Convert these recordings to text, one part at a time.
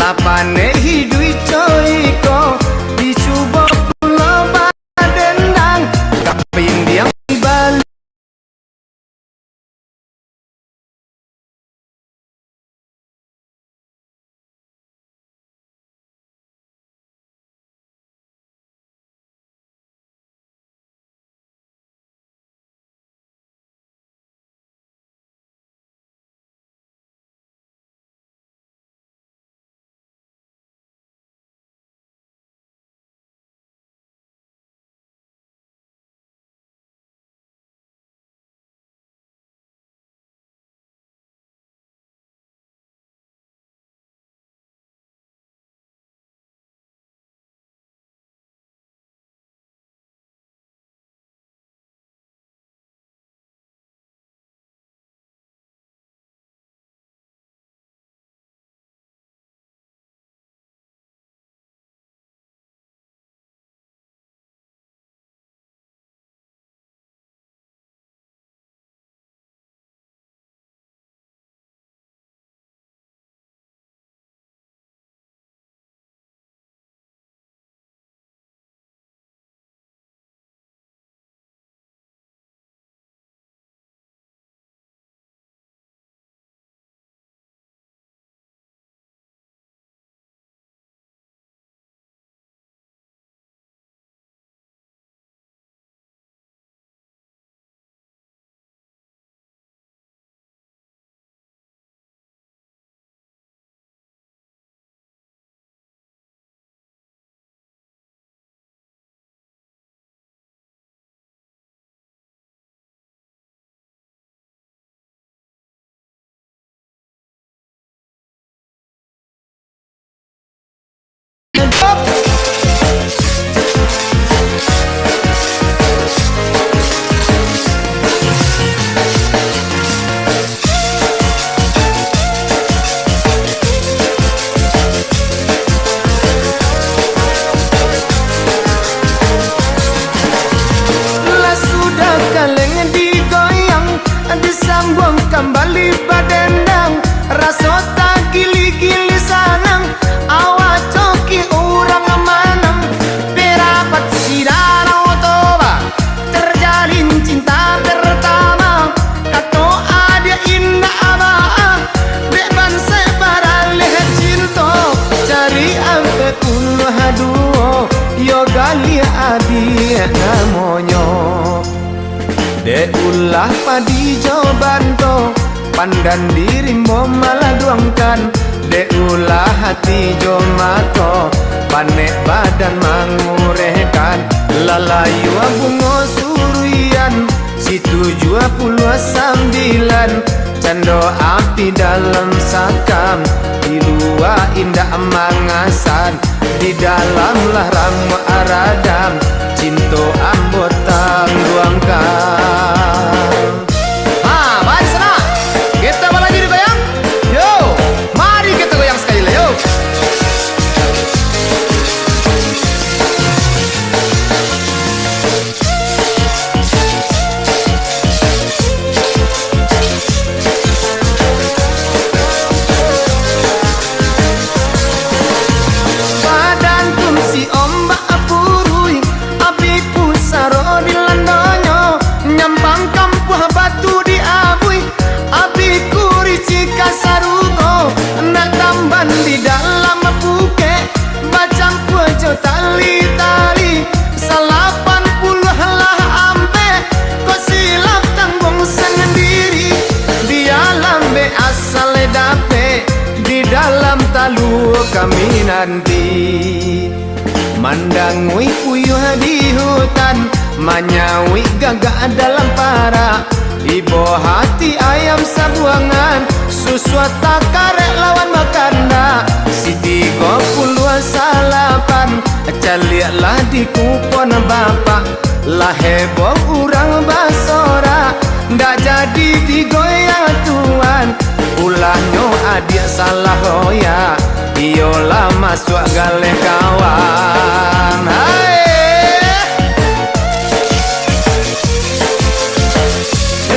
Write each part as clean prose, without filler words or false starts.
lapane hidui coiko dicoba pula badendang kapin diam balik. Kembali badendang raso tak gili-gili sanang awak coki orang manang perapat sidara otoba terjalin cinta pertama kato ada indah abah beban sebaraleh cinta cari ampe puluh duo yogali adi namonyo de ulah padi jawabanto pandan dirimu malah duangkan de ulah hati jomato panek badan mangurehkan lalayu bungo surian situ 29 cando api dalam sakam di luar indah mangasan di dalam lah ramu aradam cinto ambotang ruangkan. Mari sana kita lagi digoyang. Yo, mari kita goyang sekali lah yo. Tali-tali 80 lah ampe kok silap tanggung sendiri dia lambe asal dape di dalam talu kami nanti mandangui puyuh di hutan manyawi gagak dalam para ibu hati ayam sabuangan susua tak karek lawan makanda siti 38 caliaklah di kupon bapak lah heboh urang basora ndak jadi digoyang tuan ulahnya adik salah hoya iyolah masuk galeh kawan. Hai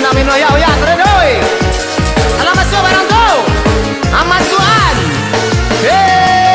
Mino ya ya teredoy. Alam masuk barang tu. Amasuan. Hey.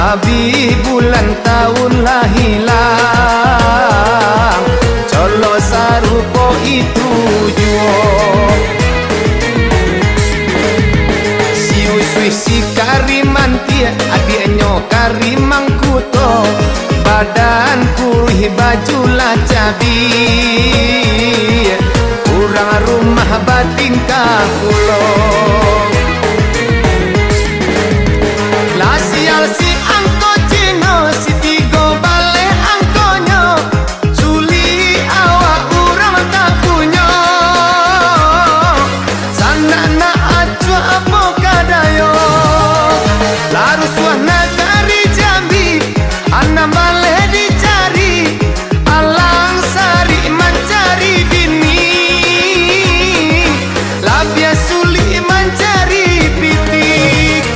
Habis bulan tahun lah hilang, colo sarupo itu juo. Si usui si kariman tia, adiknya karimang kuto, badan kurih baju lah cabi, kurang rumah batingkah pulo. Lah sial si angko cino, si tigo balik angkonyo, suli awak urang tak punya. Sana na acu apa kadayo, larus wana dari Jambi, anak balik dicari, alang sari mencari bini, labia suli mencari pitik.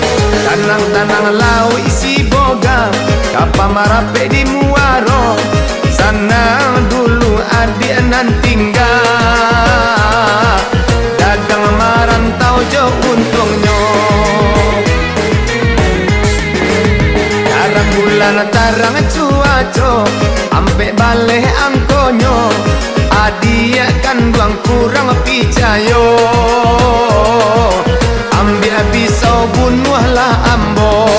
Tanang-tanang lau isi boga, kapa marape di muaro, sana dulu adik nan tinggal, dagang marantau jauh untungnya. Tarang bulan tarang cuaco, ampe balik angkonyo, adik kan buang kurang picayo. Ambil pisau bunuhlah ambo.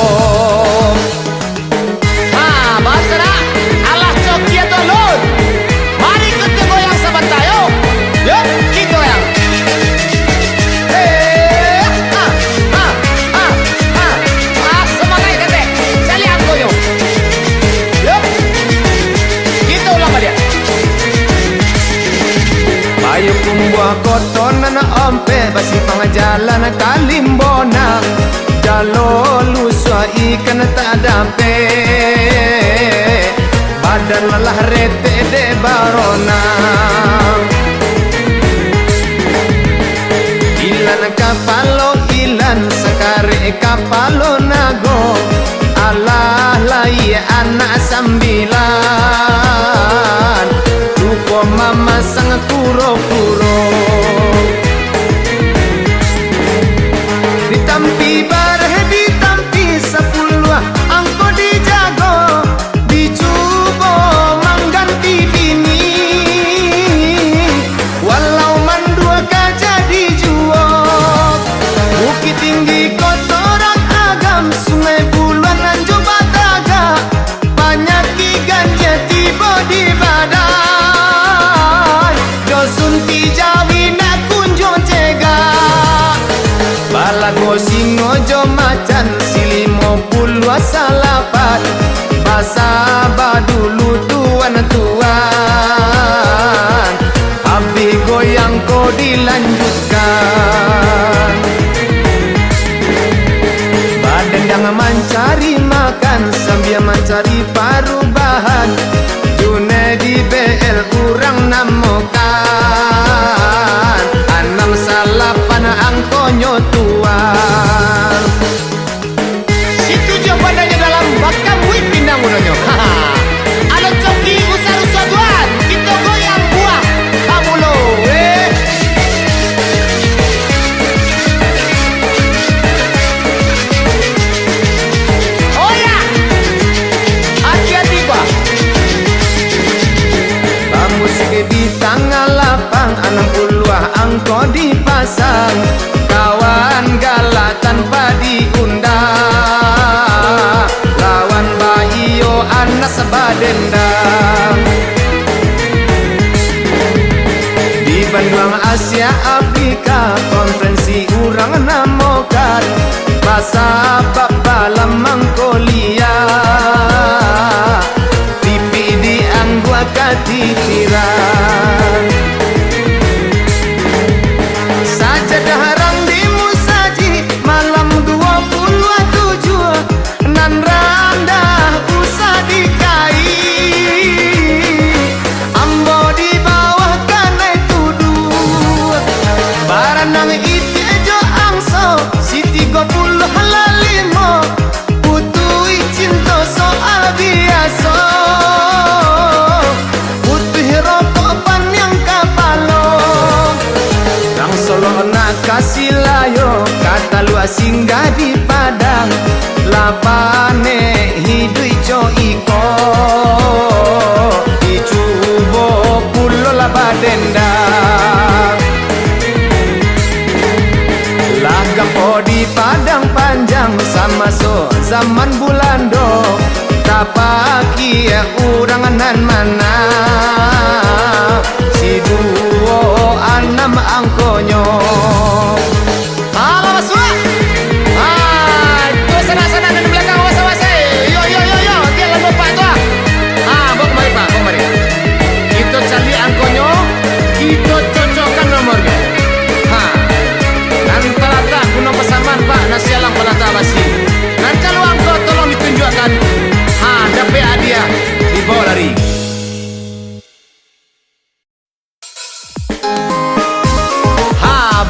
Basra, Allah coki atau lun. Mari kita goyang sebentar yuk. Yuk, kita goyang. Semangat kata, cari angko yuk. Yuk, kita ulang dia. Bayu kumbuah kotonan ompe, basi pengajalan kalimbona, jalo luswa ikan tak dampe, badan lelah rete de barona. Ilan kapalo ilan, sekare kapalo nago, alah lai anak sambilan, lupo mama sang kuro-kuro. Ditampi bareh ditampi 10 angko dijago, dicubo mangganti bini, walau mandua kaja dijuo. Bukit tinggi kotoran agam, sungai buluan anjo bataga, banyak ikannya tiba di badan, dosun tijawi nak kunjung cega. Balago singojo macan, silimo puluh salapat, basa badulu tuan-tuan, habis goyang ko dilanjutkan. Badan jangan mencari makan, sambil mencari perubahan, Junedi BL kurang namokan, 6 angkonyo tuan. Situ je badannya dalam bakam wit pindang udahnya. Ada coki usah-usah tuan, kita goyang buah kamu lo. Oh ya, hati-hati bah. Musik di tanggal lapang, 60 angko dipasang, kawan galak tanpa diundang, lawan bahio anak sebadendang. Di Bandung Asia Afrika, konferensi urang namokan, bahasa bapa lamang kuliah, pipi diangguak katitiran. Sajadah harang dimusaji, malam 27, nan randah usah dikai, ambo di bawah kanai tuduh, baranang ite jo angso, si 30 halal 5, zaman bulando tapaki uranganan mana si duo anam angkonyo. Halo Mas Wa. Itu sana-sana dan di belakang awas-awas. Yo, dia lalu Pak itu. Bawa kemari Pak, bawa kemari. Kita cari angkonyo, kita cocokkan nomornya. Dan pelata guna pesaman Pak, nasi alang pelata basi. Dan kalau angkot tolong ditunjukkan. Dapat hadiah dibawa lari.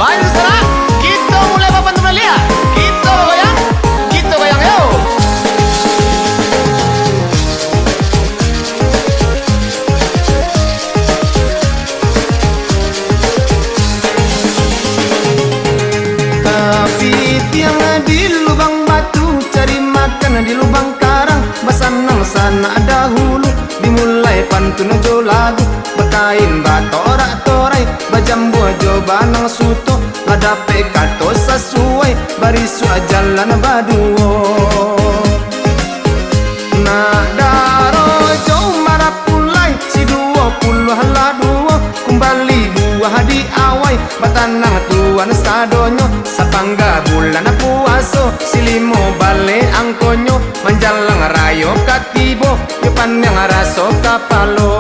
Baik saudara, kita mulai papan teman lihat. Kita goyang yo. Tapi tiang di lubang batu, cari makan di lubang karang. Basanang sana dahulu, dimulai pantun jo lagu. Berkain batorak torai, bajambu jo banang suto. Ladape kato sesuai, barisu jalan baduo. Nak daro jo marapulai, si 20 laduo. Kembali buah di awai, batanang tuan sadonyo. Sapangga bulan puaso, silimo bale angkonyo. Manjalang rayo katibo, yupan yang raso kapalo.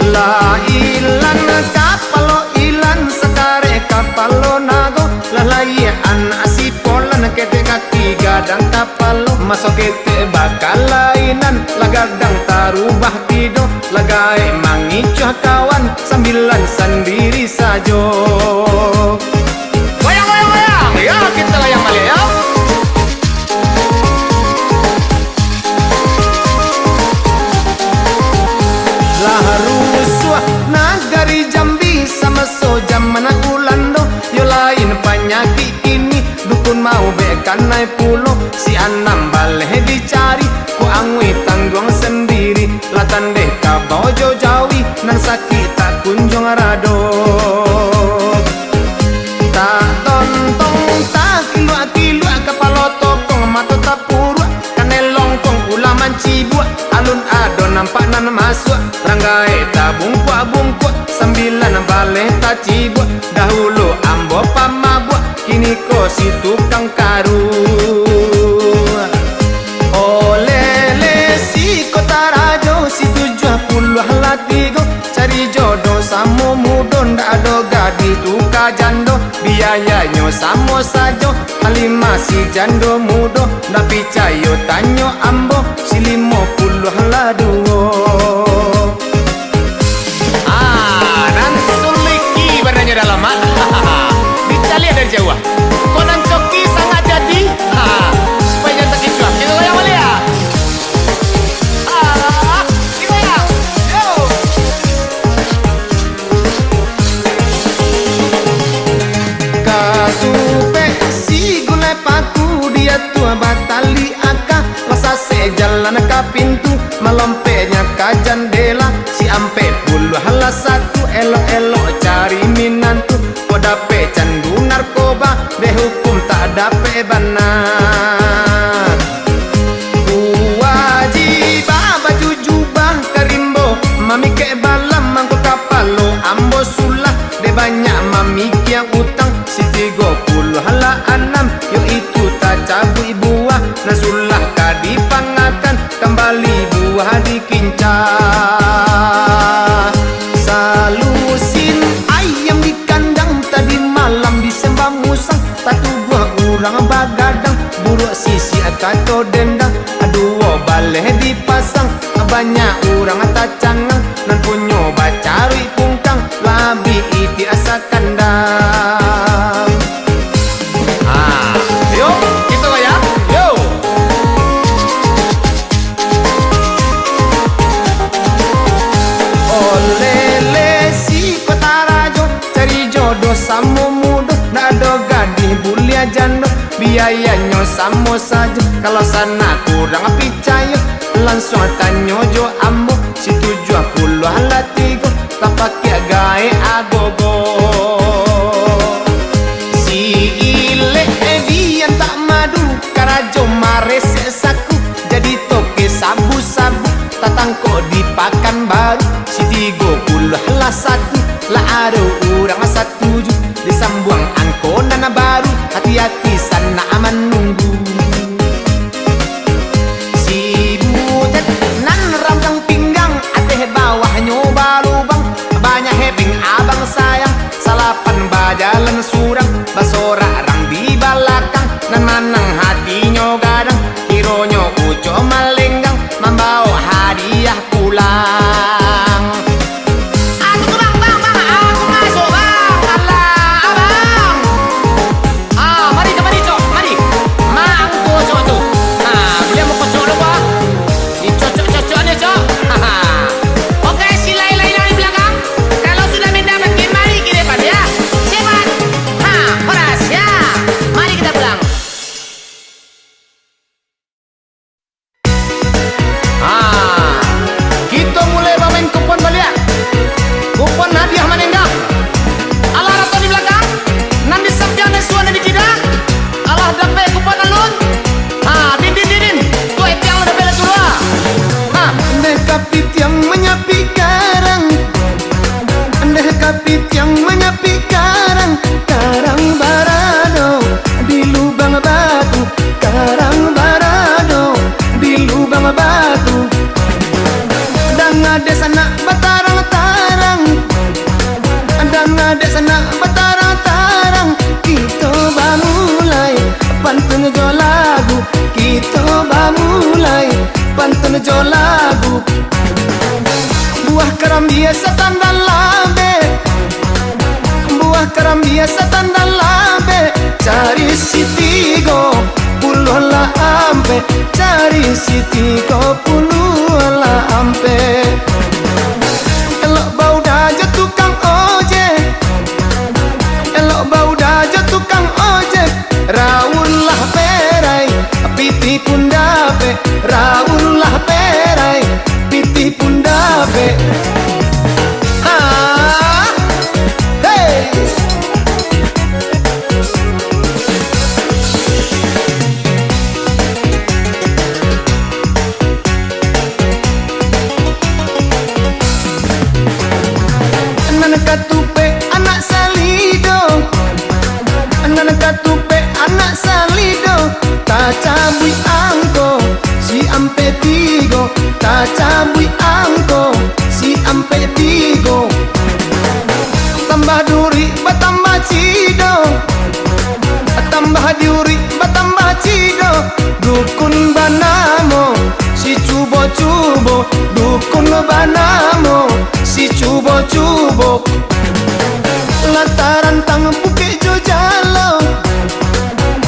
La ilan kapalo ilan sekare kapalo nago. Lalayan asipolan kete kaki gadang kapalo. Masuk kete bakal lainan, lagadang tarubah tido. Lagai mangicuh kawan, sambilan sendiri sajo. Goyang. Ya, kita goyang balik ya. Laharusua nagari Jambi sama so zaman ulando. Yo lain penyakit ini dukun mau bekan naik pulau. Si anam baleh dicari, ku angwi tanggung sendiri. Latan deh kabau jawi, nan sakit tak kunjung rado. Tak tontong tak kilu kepala tokong mata tak purua. Kanelong kong ulaman cibua, alun ado nampak nan masuk. Ranggai tak bungkuk sambilan baleh tak cibua. Dahulu ambo pamabua, kini ko si tukang karu. Olele si kota rajo, si 70 latigo. Cari jodoh samo mudo, ndak ada gadi tuka jando. Biayanya samo sajo, halima si jando mudo. Ndak picayo tanyo ambo, si 50 laduo. Dan suliki warnanya dalam dicari dari jauh. Konan coki sangat jadi. Supaya jangan terkicuah. Kita goyang balik ya. Kita goyang. Yo. Kasupe si gulai paku, dia tua batali aka. Masa sejalan ke pintu, melompetnya ke jendela. Si ampe puluh satu, elok-elok cari minantu. Kau dape candu narkoba, deh hukum tak dape benar. Wajibah baju jubah kerimbo, mami ke balam mangko kapalo. Ambo sulah, deh banyak mami yang utang. Si 36, yo itu tak cabui buah. Nasulah kadi pangakan, kembali buah dikincah. Salusin ayam di kandang, tadi malam disembah musang. Satu buah urang bagadang, buruk sisi kato dendang. Aduh baleh dipasang, banyak urang tacangang. Nan punyo bacari pungkang, labi iti asa kandang. Yuk, kita goyang. Yo. Olele si kota rajo, cari jodoh samo mudo. Nado gadih bulia jando, biayanya samo saja. Kalau sana kurang percaya, langsung tanyo jo ambo. Si 70 latigo, tak pakai gae agogo. Si ile dian tak madu, tangko di pakan baru si 31 lah ada orang 17 disambuang angko nana baru hati-hati sana aman nunggu si butet nan rambang pinggang ateh bawah nyoba lubang banyak heping abang sayang salapan bajalan surang basora rang di balakang nan manang hatinya gadang hironyo uco malenggang membawa hadiah pulang. Aku tuh bang, aku masuk bang, alah abang. Mari cok, mari. Mang cok tuh. Dia mau kocok lu bang. Dicocok-cocoknya cok. Oke, silai-lai di belakang. Kalau sudah mendapatkan mari ke depan ya. Cepat. Horas ya. Mari kita pulang. Kita mulai bawain kupon balik. Kupon hadiah manenggak. Alah rato di belakang. Nan di sabjang dan suara di kidang. Alah dapat kupon alun. Din. Tuh yang udah bela turun. Andai kapit yang menyapi karang, andai kapit yang menyapi karang, karang barado di lubang batu, karang barado di lubang batu. Dan ada sana batarang-tarang, dan ada sana batarang-tarang. Kita bamulai pantun jo lagu, kita bamulai pantun jo lagu. Buah keram biasa tanda labe, buah keram biasa tanda labe. Cari si 30 lah ampe, cari si 30 lah ampe. Elok bau daja tukang ojek, elok bau daja tukang ojek. Raun lah perai, piti pun dape. Raun lah perai, piti pun dape. Hey. Anak katupe anak salido, anak katupe anak salido. Tak cabui angko si ampe 3, tak cabui angko si ampe 3. Tambah duri batambah cido, tambah duri batambah cido. Dukun banamo si cubo-cubo, dukun banamo si cubo-cubo. Lantaran tang puke jo jalo,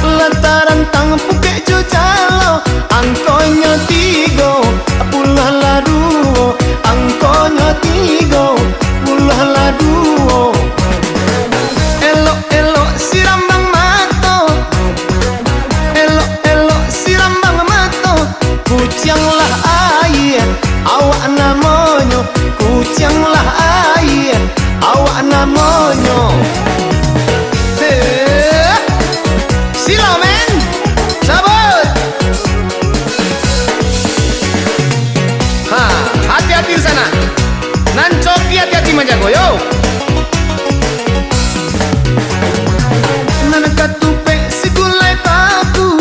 lantaran tang puke jo jalo. Angkonyo 3, puluh lah 2, angkonyo 3, puluh lah 2. Elok-elok si rambang mato, elok-elok si rambang mato. Kucing lah air, awak namonyo, kucing lah air, awak namonyo. Sila men, sabut. Hati-hati di sana. Nan coki hati-hati menjago yo. Nan katupe si gulai paku,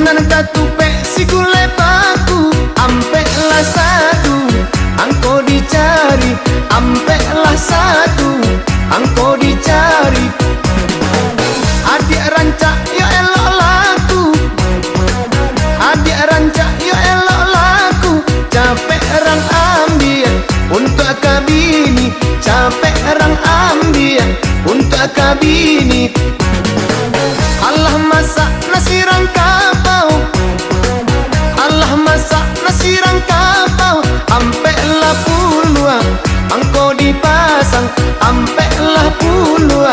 nan katupe si gulai paku. Ampe lah 1, angko dicari. Ampe lah 1, angko dicari. Adik rancak yo elok laku, adik rancak yo elok laku. Capek rang ambil untuk kabini, capek rang ambil untuk kabini. Allah masak nasi rang kapau, Allah masak nasi rang kapau. Ampe lah 10, angko dipasang. Ampe lah 10,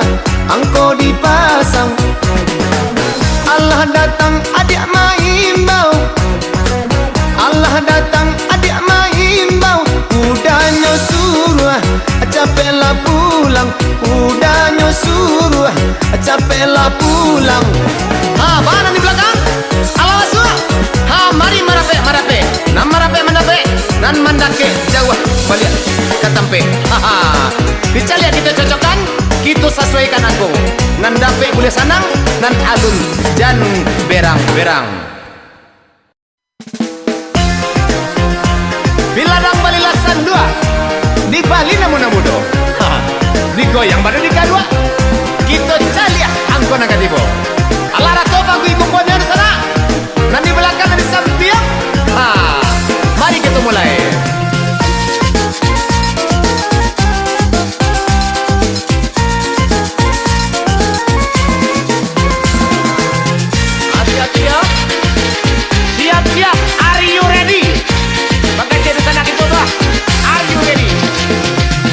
angko dipasang. Allah datang adik maimbau, Allah datang adik maimbau. Udahnya suruh capeklah pulang, udahnya suruh capeklah pulang. Mana di belakang? Allah masuk. Mari marape. Nama marape. boleh sanang nan alun jan berang-berang. Biladang balilasan dua di Bali namun namudo. Digoyang baru di kedua. Kita caliah angkon agadibo. Alara to bangku ibu konya di sana. Nanti belakang di samping. Mari kita mulai. Hati-hati ya. Siap-siap. Are you ready? Pakai di sana kita doa. Are you ready?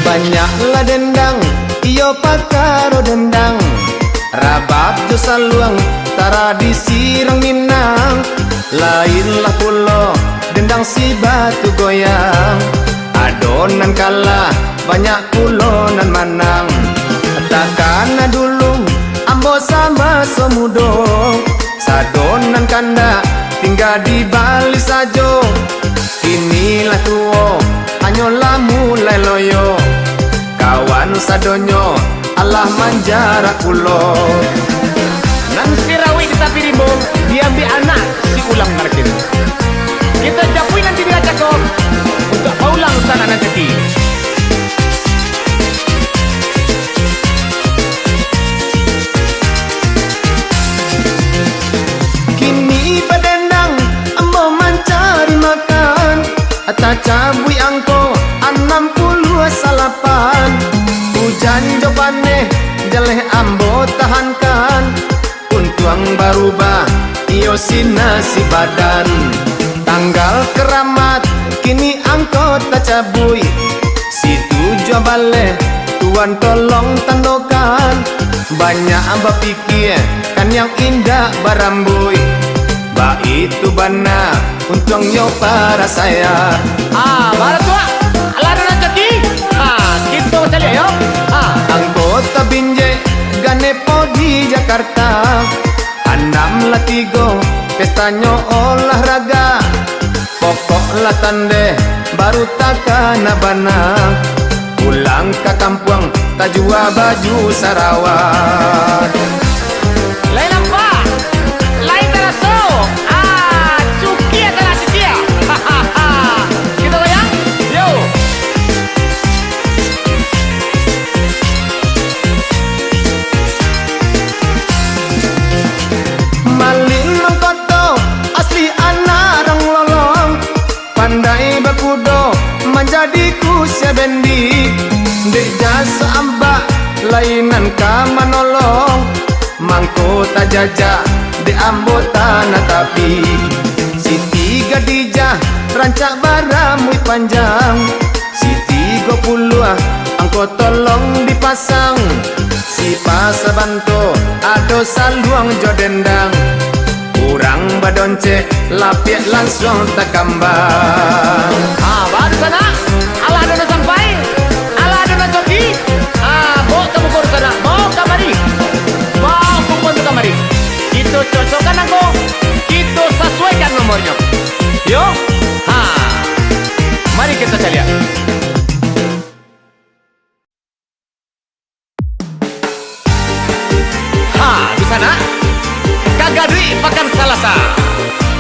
Banyaklah dendang, iyo pakaro dendang. Rabab jo saluang, tradisi rang Minang. Lainlah pulo, dendang si batu goyang. Adonan kalah, banyak pulo nan manang. Takkan dulu, ambo sama semudo. Sadonan kanda, tinggal di Bali sajo. Inilah tuo, hanyolah mulai loyo. Kawan sadonyo, Allah manjara kulo. Nanti rawi kita pirimbong, diambil anak si ulang markin. Kita japui nanti dia cakap untuk paulang sana nanti. Kini badendang, ambo mencari makan. Ata cabui angko, 60 salapan. Hujan jopane, jaleh ambo tahankan. Untuang barubah, iyo sinasi badan. Tanggal keramat, kini angko tak cabui. Situ jua bale, tuan tolong tandokan. Banyak amba pikir, kan yang indah barambui. Ba itu bana, untungnya para saya. Barat tua, alara nanti. Kita cari yo. Anggota binje, ganepo di Jakarta. 6 pestanya olahraga. Pokoklah tande, baru takana bana. Pulang ke kampung, tak jua baju Sarawak. Lain apa? Lain teraso. Cuki adalah setia. Kita goyang. Yo. Malin mengkoto, asli anak rang lolong. Pandai bakudo, menjadi kusya bendi. Dek jasa amba, lainan ka manolong. Mangko tak jajak, dek ambo tanah tapi. Siti Gadijah, rancak baramui panjang. Siti Gopuluah, angko tolong dipasang. Si pasabanto, ado saluang jodendang. Kurang badonce, lapiak langsung tak kambang. Baru sana. Ala ada sampai. Ala ada joki. Bawa kamu ke sana. Bawa kamari. Bawa kumpul ke kamari. Kita cocokkan aku. Kita sesuaikan nomornya. Yo. Mari kita lihat. Di sana. Kagak duit pakan salasa.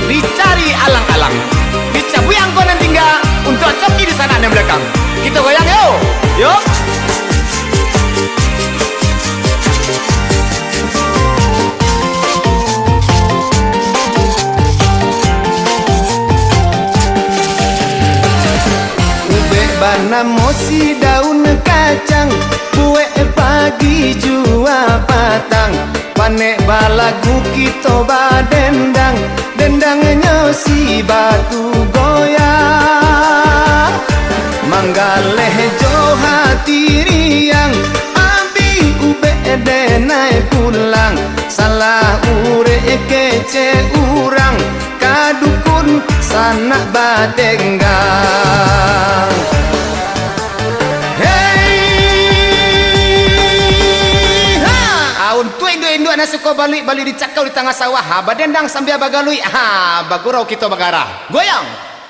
Dicari alang-alang. Dicabui angkonan tinggal untuk coki di sana dan belakang. Kita goyang yo. Yuk. Ube bana mosi daun kacang. Kue pagi jua patang. Panek balagu kita badendang. Dendangnya si batu goyang. Manggaleh jo hati riang. Abi ube denai pulang. Salah ure kece urang. Kadukun sanak badenggang. Induk anak suka balik dicakau di tengah sawah. Badendang sambil bagalui. Bagurau kita bagarah. Goyang.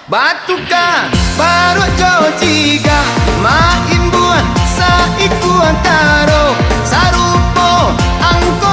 Batuka baru jo ciga. Main buah saiku antaro. Sarupo angko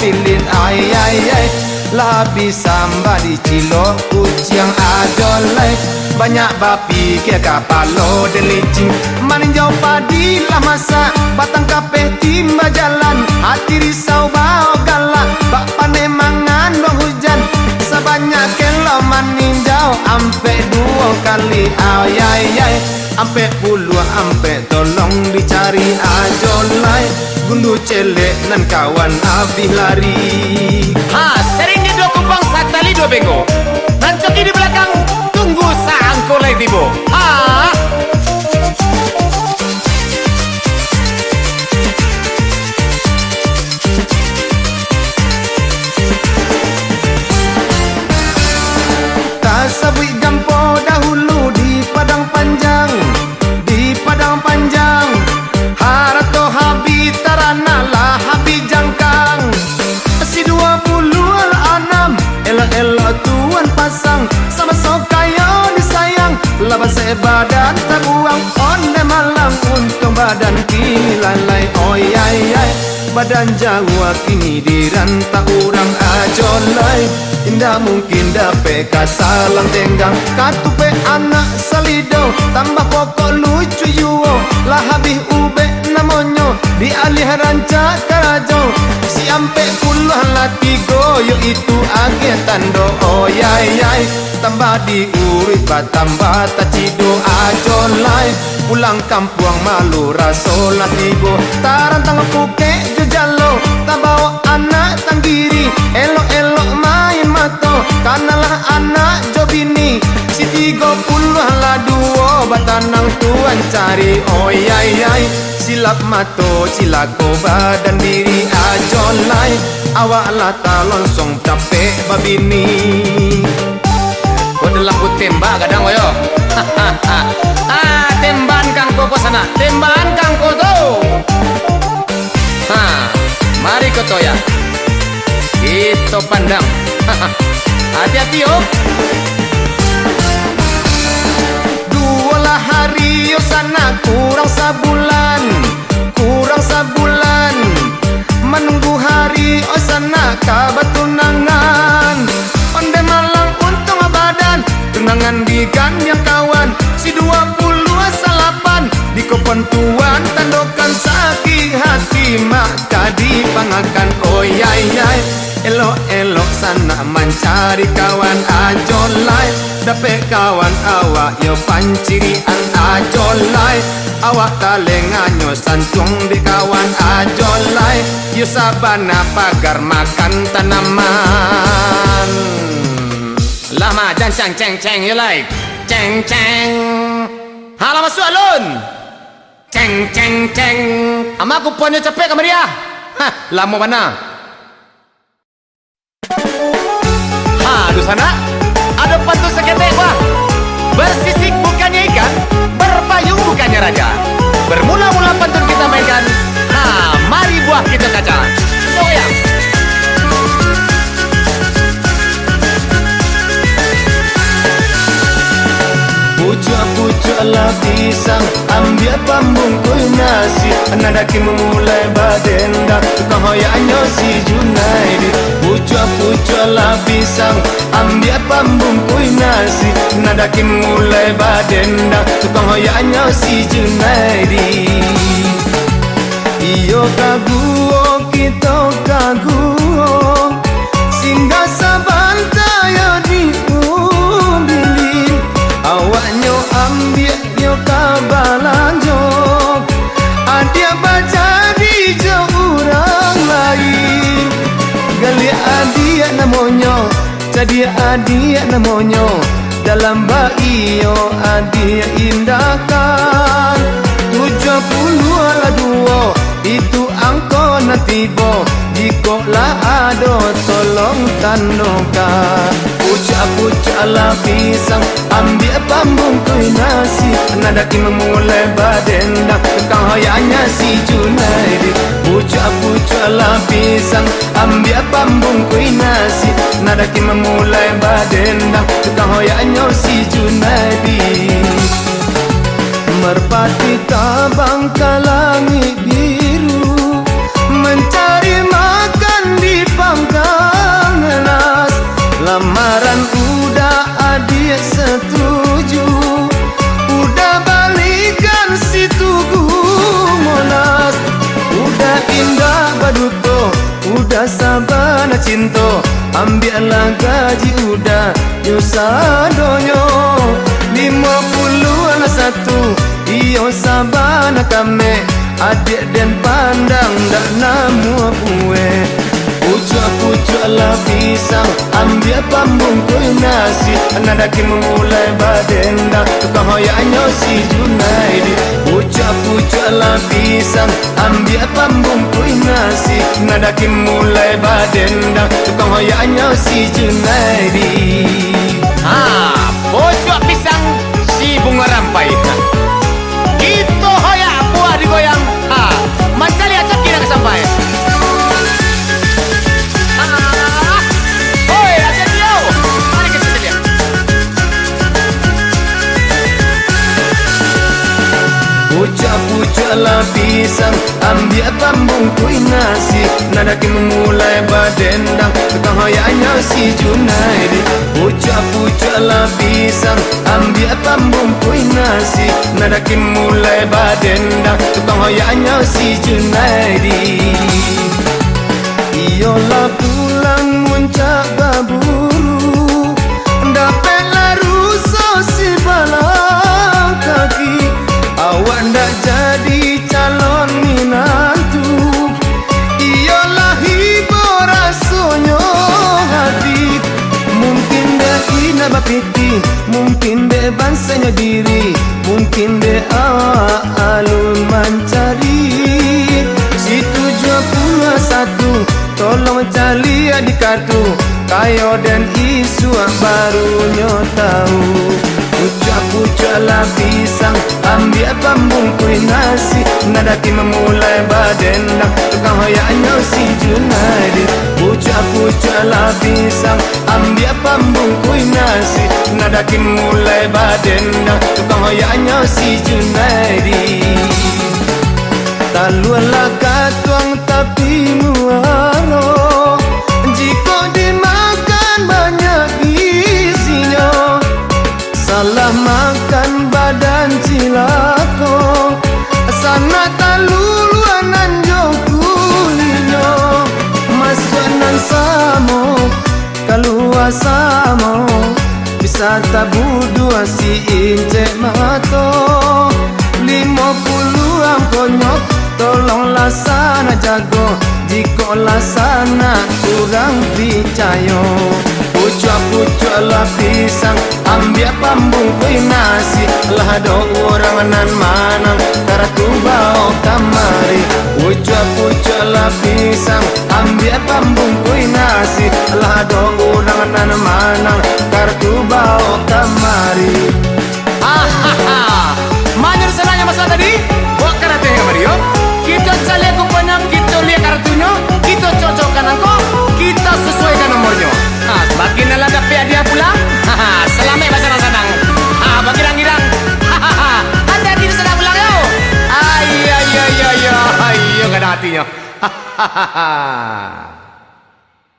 bilin ay labi samba di cilok kuciang ajolai banyak bapi kia kapalo delicing maninjau padi lah masa batang kape timba jalan hati risau bau galak bak pane mangan dong hujan sebanyak kelo maninjau ampe 2 kali ay ampe puluh ampe tolong dicari ajolai gundu celek nan kawan abih lari sering di 2 kupang satali 2 bego nancoki di belakang tunggu saangko lagi tibo Tasabui gampo dahulu di padang panjang harato habi tarana lah habi jangkang si 26 elo tuan pasang sama sokayo disayang laba sebadan terbuang onde malang untung badan kini lalai badan Jawa kini dirantah orang ajolai indah mungkin dapat kasalang tenggang katupe anak salido tambah pokok lucu yuo lah habis ube namonyo di alih ranca karajo si ampe puluh lati goyo itu age tando tambah diurit batambah tacido ajolai pulang kampung malu rasolah tibo tarantang puke jalo tabawa anak tanggiri elok main mato kanalah anak jobini si 30 lah 2 batanang tuan cari silap mato cilako badan diri ajolai awak lata lonsong capek babini kodelah ku tembak kadang wayo temban kang koko sana temban kang koto mari koto ya itu pandang hati-hati yo 2 hari yo sana kurang sabulan menunggu hari oh sana kabar tunangan onde malang untung badan tunangan di yang kawan si 28 di kopon tuan tandokan sakit hati maka dipangakan elok sana mencari kawan ajolai dapet kawan awak yo pancirian ajolai awak talenganyo santung di kawan ajolai yo sabana pagar makan tanaman lama jangan ceng you like ceng halo masuk alun ceng ama aku punya capek kamar dia lama mana aduh sana ada pantun seketek wah bersisik bukannya ikan berpayung bukannya raja bermula-mula pantun kita mainkan mari buah kita kaca goyang pucuk lah pisang ambil pambungkul nasi anadaki memulai badenda tukang hoyanyo si Junaidi pucuk lah pisang ambil pambungkul nasi anadaki memulai badenda tukang hoyanyo si Junaidi iyo kaguo kita kaguo singgah sabantaya di umbilin awaknya ambil yo kabalanjo adia baca di jauh orang lain gali adia namonyo jadi adia namonyo dalam bayi yo adia indahkan 70 ala 2 itu angko natibo jiko lah ado tolong tandokan pucuk lah pisang ambil pambungkul nasi nadaki memulai badenda tukang hoyanya si Junaidi pucuk lah pisang ambil pambungkul nasi nadaki memulai badenda tukang hoyanya si Junaidi merpati tabang ke langit biru mencari makan di ndak baduto, udah sabana cinto, ambillah gaji udah nyusa donyo. 51 iyo sabana kame, adik dan pandang dak namu kue. Pucuk-pucuk lah pisang, ambil pambung kue nasi, nadaki memulai badenda, tukang hoyaknya si Junaidi. Pucuk-pucuk lah pisang, ambil pambung kue nasi, nadaki mulai badenda, tukang hoyaknya si Junaidi. Pucuk pisang si bunga rampai. Itu hoyak buah digoyang. Macam lihat cekir nak sampai. Hoi, ada dia. Mari kita lihat. Pucuk-pucuk lah pisang, ambil pambung kue nasi, nadaki memulai badendang, tukang hoyaknya si Junaidi. Pucuk-pucuk lah pisang, ambil pambung kue nasi, nadaki mulai badendang, tukang hoyaknya si Junaidi. Iyolah pulang muncak baburu, dapatlah rusuh si balang kaki. Awak ndak jadi calon minantu, iyalah hibur rasonyo hati. Mungkin dek ina bapiti, mungkin dek bansanya diri, mungkin dek awak alun mencari. Si 71 tolong cari adik kartu, kayo dan isu barunya tahu. Pucuk-pucuk lah pisang, ambil pambung kue nasi, nadaki memulai badendang, tukang hoyaknya si Junaidi. Pucuk-pucuk lah pisang, ambil pambung kue nasi, nadaki mulai badendang, tukang hoyaknya si Junaidi. Talulah katuang tapi muaro, jika dimakan banyak isinya. Salah makan badan cilako, sana taluluan anjong kulinyo. Masuk nan samo, keluar samo, bisa tabu dua si incek mato. 50 konyok, tolonglah sana jago, jika lah sana kurang percaya. Pucuk-pucuk lah pisang, ambil pambung kue nasi, lah ada orang nan manang, karatu bau kamari. Pucuk-pucuk lah pisang, ambil pambung kue nasi, lah ada orang nan manang, karatu bau kamari. Mana senangnya masalah tadi? Buat karate yang Mario. Kita cari aku banyak, kita lihat kartunya, kita cocokkan angko, kita sesuaikan nomornya. Bagi nala dapat dia pulang. Selamat senang-senang. Bagi girang-girang. Anda tidak senang pulang yo. Ayo, ayo, ayo, ayo, ayo, kada hatinya.